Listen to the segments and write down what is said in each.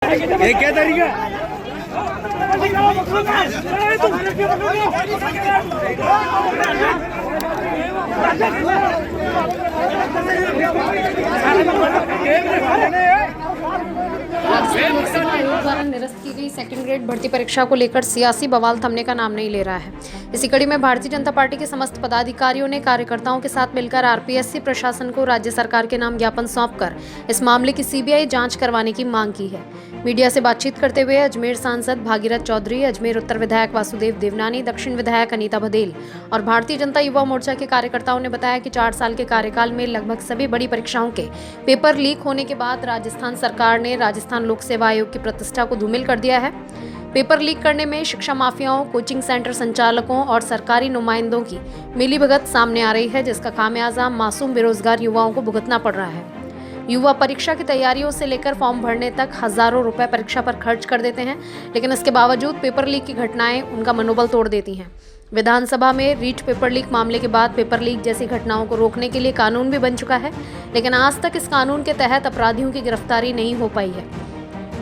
ये क्या तरीका? राजस्थान लोकसेवा आयोग द्वारा निरस्त की गई सेकंड ग्रेड भर्ती परीक्षा को लेकर सियासी बवाल थमने का नाम नहीं ले रहा है। इसी कड़ी में भारतीय जनता पार्टी के समस्त पदाधिकारियों ने कार्यकर्ताओं के साथ मिलकर आरपीएससी प्रशासन को राज्य सरकार के नाम ज्ञापन सौंपकर इस मामले की सीबीआई जांच करवाने की मांग की है। मीडिया से बातचीत करते हुए अजमेर सांसद भागीरथ चौधरी, अजमेर उत्तर विधायक वासुदेव देवनानी, दक्षिण विधायक अनीता बधेल और भारतीय जनता युवा मोर्चा के कार्यकर्ताओं ने बताया कि 4 साल के कार्यकाल में लगभग सभी बड़ी परीक्षाओं के पेपर लीक होने के बाद राजस्थान सरकार ने राजस्थान लोक सेवा आयोग की प्रतिष्ठा को धूमिल कर दिया है। पेपर लीक करने में शिक्षा माफियाओं, कोचिंग सेंटर संचालकों और सरकारी नुमाइंदों की मिलीभगत सामने आ रही है, जिसका खामियाजा मासूम बेरोजगार युवाओं को भुगतना पड़ रहा है। युवा परीक्षा की तैयारियों से लेकर फॉर्म भरने तक हजारों रुपए परीक्षा पर खर्च कर देते हैं, लेकिन इसके बावजूद पेपर लीक की घटनाएं उनका मनोबल तोड़ देती हैं। विधानसभा में रीट पेपर लीक मामले के बाद पेपर लीक जैसी घटनाओं को रोकने के लिए कानून भी बन चुका है, लेकिन आज तक इस कानून के तहत अपराधियों की गिरफ्तारी नहीं हो पाई है।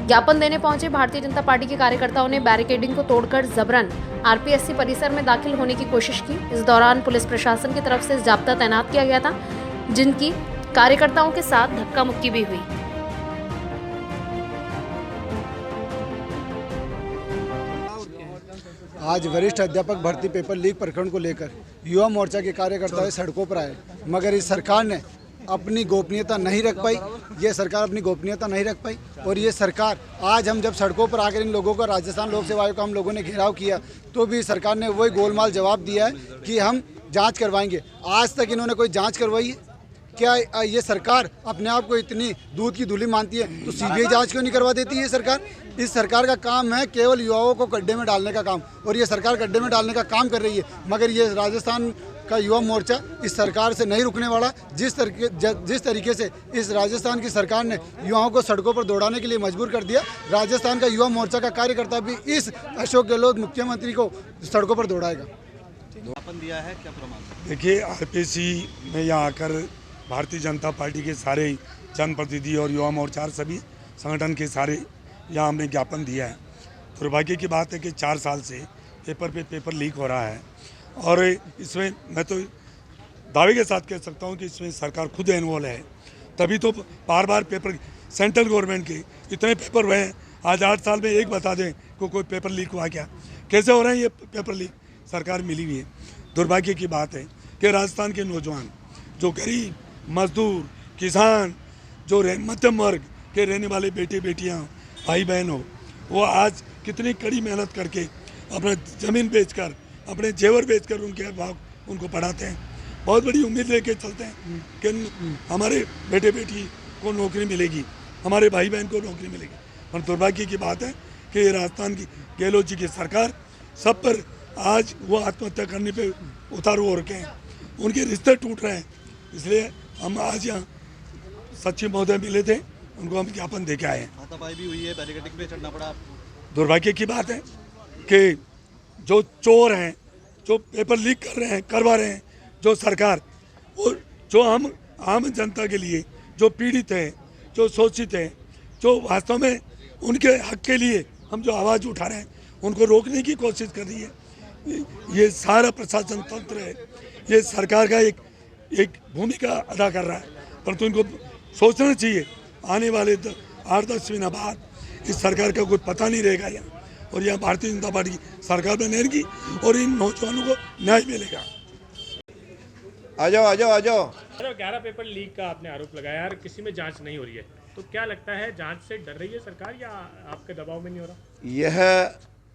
ज्ञापन देने पहुंचे भारतीय जनता पार्टी के कार्यकर्ताओं ने बैरिकेडिंग को तोड़कर जबरन आरपीएससी परिसर में दाखिल होने की कोशिश की। इस दौरान पुलिस प्रशासन की तरफ से जाब्ता तैनात किया गया था, जिनकी कार्यकर्ताओं के साथ धक्का मुक्की भी हुई। आज वरिष्ठ अध्यापक भर्ती पेपर लीक प्रकरण को लेकर युवा मोर्चा के कार्यकर्ता सड़कों पर आए, मगर इस सरकार ने अपनी गोपनीयता नहीं रख पाई। ये सरकार अपनी गोपनीयता नहीं रख पाई और ये सरकार आज हम जब सड़कों पर आकर इन लोगों का राजस्थान लोक सेवा आयोग का हम लोगों ने घेराव किया तो भी सरकार ने वही गोलमाल जवाब दिया है कि हम जांच करवाएंगे। आज तक इन्होंने कोई जांच करवाई है क्या? ये सरकार अपने आप को इतनी दूध की धूली मानती है तो सीबीआई जांच क्यों नहीं करवा देती है सरकार? इस सरकार का काम है केवल युवाओं को गड्ढे में डालने का काम, और ये सरकार गड्ढे में डालने का काम कर रही है। मगर ये राजस्थान का युवा मोर्चा इस सरकार से नहीं रुकने वाला। जिस तरीके से इस राजस्थान की सरकार ने युवाओं को सड़कों पर दौड़ाने के लिए मजबूर कर दिया, राजस्थान का युवा मोर्चा का कार्यकर्ता भी इस अशोक गहलोत मुख्यमंत्री को सड़कों पर दौड़ाएगा। दिया है क्या प्रमाण? देखिए, आरपीएससी में यहाँ आकर भारतीय जनता पार्टी के सारे जनप्रतिनिधि और युवा मोर्चा सभी संगठन के सारे यहाँ हमने ज्ञापन दिया है। दुर्भाग्य की बात है कि 4 साल से पेपर पे पेपर लीक हो रहा है और इसमें मैं तो दावे के साथ कह सकता हूँ कि इसमें सरकार खुद इन्वॉल्व है। तभी तो बार बार पेपर सेंट्रल गवर्नमेंट के इतने पेपर हुए हैं, आज 8 साल में एक बता दें को कोई पेपर लीक हुआ क्या? कैसे हो रहे हैं ये पेपर लीक? सरकार मिली हुई है। दुर्भाग्य की बात है कि राजस्थान के नौजवान जो गरीब मजदूर किसान जो मध्यम वर्ग के रहने वाले बेटे बेटियां भाई बहन हो, वो आज कितनी कड़ी मेहनत करके अपना ज़मीन बेचकर अपने जेवर बेचकर उनके बाप उनको पढ़ाते हैं। बहुत बड़ी उम्मीद लेके चलते हैं कि हमारे बेटे बेटी को नौकरी मिलेगी, हमारे भाई बहन को नौकरी मिलेगी। पर दुर्भाग्य की बात है कि राजस्थान की गहलोत जी की सरकार सब पर आज वो आत्महत्या करने पे उतारू हो रखे हैं, उनके रिश्ते टूट रहे हैं। इसलिए हम आज यहाँ सचिव महोदय मिले थे, उनको हम ज्ञापन दे के आए हैं। हाथापाई भी हुई है, बैरिकेडिंग पे चढ़ना पड़ा। दुर्भाग्य की बात है कि जो चोर हैं, जो पेपर लीक कर रहे हैं, करवा रहे हैं, जो सरकार वो जो हम आम जनता के लिए जो पीड़ित हैं, जो शोषित हैं, जो वास्तव में उनके हक के लिए हम जो आवाज़ उठा रहे हैं, उनको रोकने की कोशिश कर रही है। ये सारा प्रशासन तंत्र है, ये सरकार का एक भूमिका अदा कर रहा है, परंतु इनको सोचना चाहिए आने वाले 8-10 महीना बाद इस सरकार का कोई पता नहीं रहेगा यहाँ, और यहाँ भारतीय जनता पार्टी की सरकार बनेगी और इन नौजवानों को न्याय मिलेगा। आ जाओ। 11 पेपर लीक का आपने आरोप लगाया यार, किसी में जांच नहीं हो रही है, तो क्या लगता है जांच से डर रही है सरकार या आपके दबाव में नहीं हो रहा? यह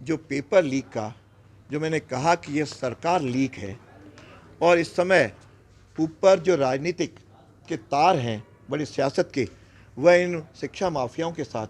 जो पेपर लीक का जो मैंने कहा कि यह सरकार लीक है, और इस समय ऊपर जो राजनीतिक के तार हैं बड़ी सियासत के, वह इन शिक्षा माफियाओं के साथ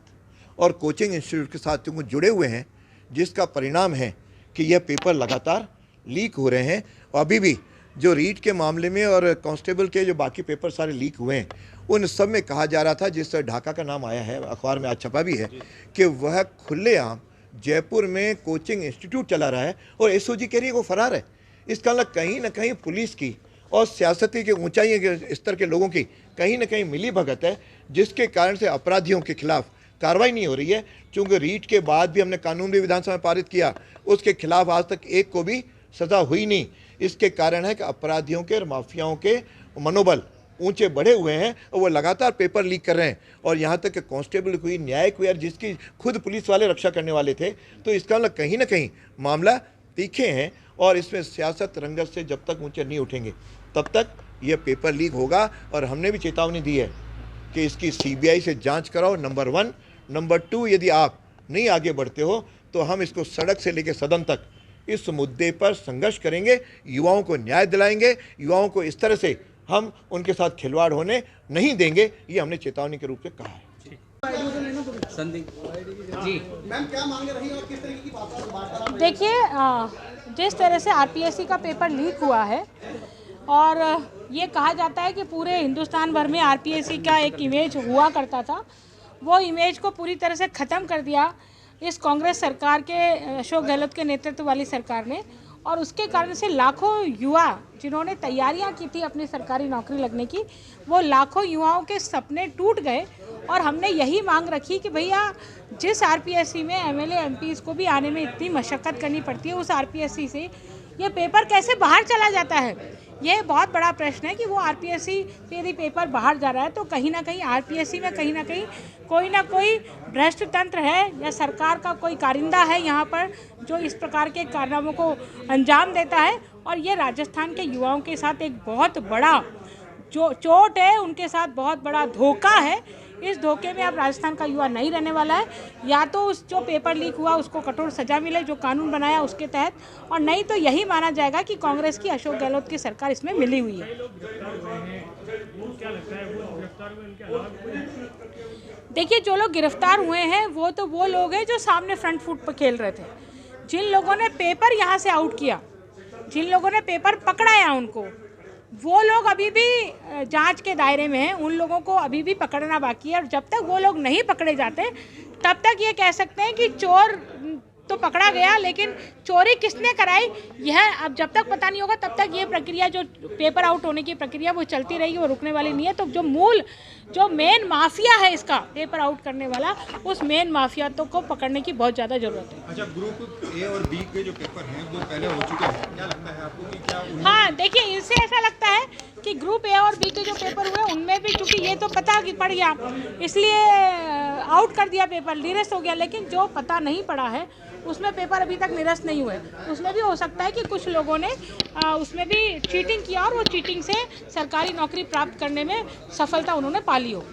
और कोचिंग इंस्टीट्यूट के साथ जो जुड़े हुए हैं, जिसका परिणाम है कि यह पेपर लगातार लीक हो रहे हैं। और अभी भी जो रीट के मामले में और कांस्टेबल के जो बाकी पेपर सारे लीक हुए हैं, उन सब में कहा जा रहा था, जिस ढाका का नाम आया है अखबार में आज छपा भी है, कि वह खुलेआम जयपुर में कोचिंग इंस्टीट्यूट चला रहा है और एसओजी कह रही है वो फरार है। इसका मतलब कहीं ना कहीं पुलिस की और सियासती के ऊंचाई के स्तर के लोगों की कहीं ना कहीं मिली भगत है, जिसके कारण से अपराधियों के खिलाफ कार्रवाई नहीं हो रही है, चूँकि रीट के बाद भी हमने कानून भी विधानसभा में पारित किया, उसके खिलाफ आज तक एक को भी सज़ा हुई नहीं। इसके कारण है कि अपराधियों के और माफियाओं के मनोबल ऊंचे बढ़े हुए हैं और वो लगातार पेपर लीक कर रहे हैं। और यहाँ तक कि कांस्टेबल हुई, न्यायिक हुई, और जिसकी खुद पुलिस वाले रक्षा करने वाले थे, तो इसका मतलब कहीं ना कहीं मामला तीखे हैं और इसमें सियासत रंगत से जब तक ऊंचे नहीं उठेंगे तब तक ये पेपर लीक होगा। और हमने भी चेतावनी दी है कि इसकी CBI से जांच कराओ, नंबर 1। नंबर 2, यदि आप नहीं आगे बढ़ते हो तो हम इसको सड़क से लेकर सदन तक इस मुद्दे पर संघर्ष करेंगे, युवाओं को न्याय दिलाएंगे, युवाओं को इस तरह से हम उनके साथ खिलवाड़ होने नहीं देंगे, ये हमने चेतावनी के रूप में कहा है। देखिए, जिस तरह से RPSC का पेपर लीक हुआ है और ये कहा जाता है कि पूरे हिंदुस्तान भर में RPSC का एक इमेज हुआ करता था, वो इमेज को पूरी तरह से ख़त्म कर दिया इस कांग्रेस सरकार के, अशोक गहलोत के नेतृत्व वाली सरकार ने। और उसके कारण से लाखों युवा जिन्होंने तैयारियां की थी अपनी सरकारी नौकरी लगने की, वो लाखों युवाओं के सपने टूट गए। और हमने यही मांग रखी कि भैया जिस RPSC में MLA MPs को भी आने में इतनी मशक्क़त करनी पड़ती है, उस RPSC से ये पेपर कैसे बाहर चला जाता है। ये बहुत बड़ा प्रश्न है कि वो RPSC से यदि पेपर बाहर जा रहा है तो कहीं ना कहीं RPSC में कहीं ना कोई भ्रष्ट तंत्र है या सरकार का कोई कारिंदा है यहाँ पर जो इस प्रकार के कारनामों को अंजाम देता है। और ये राजस्थान के युवाओं के साथ एक बहुत बड़ा जो चोट है, उनके साथ बहुत बड़ा धोखा है। इस धोखे में अब राजस्थान का युवा नहीं रहने वाला है। या तो उस जो पेपर लीक हुआ उसको कठोर सजा मिले जो कानून बनाया उसके तहत, और नहीं तो यही माना जाएगा कि कांग्रेस की, अशोक गहलोत की सरकार इसमें मिली हुई है। देखिए, जो लोग गिरफ्तार हुए हैं वो लोग हैं जो सामने फ्रंट फुट पर खेल रहे थे। जिन लोगों ने पेपर यहाँ से आउट किया, जिन लोगों ने पेपर पकड़ाया, उनको वो लोग अभी भी जांच के दायरे में हैं, उन लोगों को अभी भी पकड़ना बाकी है। और जब तक वो लोग नहीं पकड़े जाते तब तक ये कह सकते हैं कि चोर तो पकड़ा गया, लेकिन चोरी किसने कराई यह अब जब तक पता नहीं होगा तब तक ये प्रक्रिया, जो पेपर आउट होने की प्रक्रिया, वो चलती रहेगी, वो रुकने वाली नहीं है। तो जो मेन माफिया है इसका पेपर आउट करने वाला, उस मेन माफिया तो को पकड़ने की बहुत ज़्यादा ज़रूरत है। अच्छा, ग्रुप A और B के जो पेपर हैं वो पहले हो चुके हैं, क्या लगता है आपको कि क्या हाँ, देखिए, इनसे ऐसा लगता है कि ग्रुप A और B के जो पेपर हुए उनमें भी चूंकि ये तो पता पड़ गया इसलिए आउट कर दिया, पेपर निरस्त हो गया। लेकिन जो पता नहीं पड़ा है उसमें पेपर अभी तक निरस्त नहीं हुए, उसमें भी हो सकता है कि कुछ लोगों ने उसमें भी चीटिंग किया और वो चीटिंग से सरकारी नौकरी प्राप्त करने में सफलता उन्होंने पा ली हो।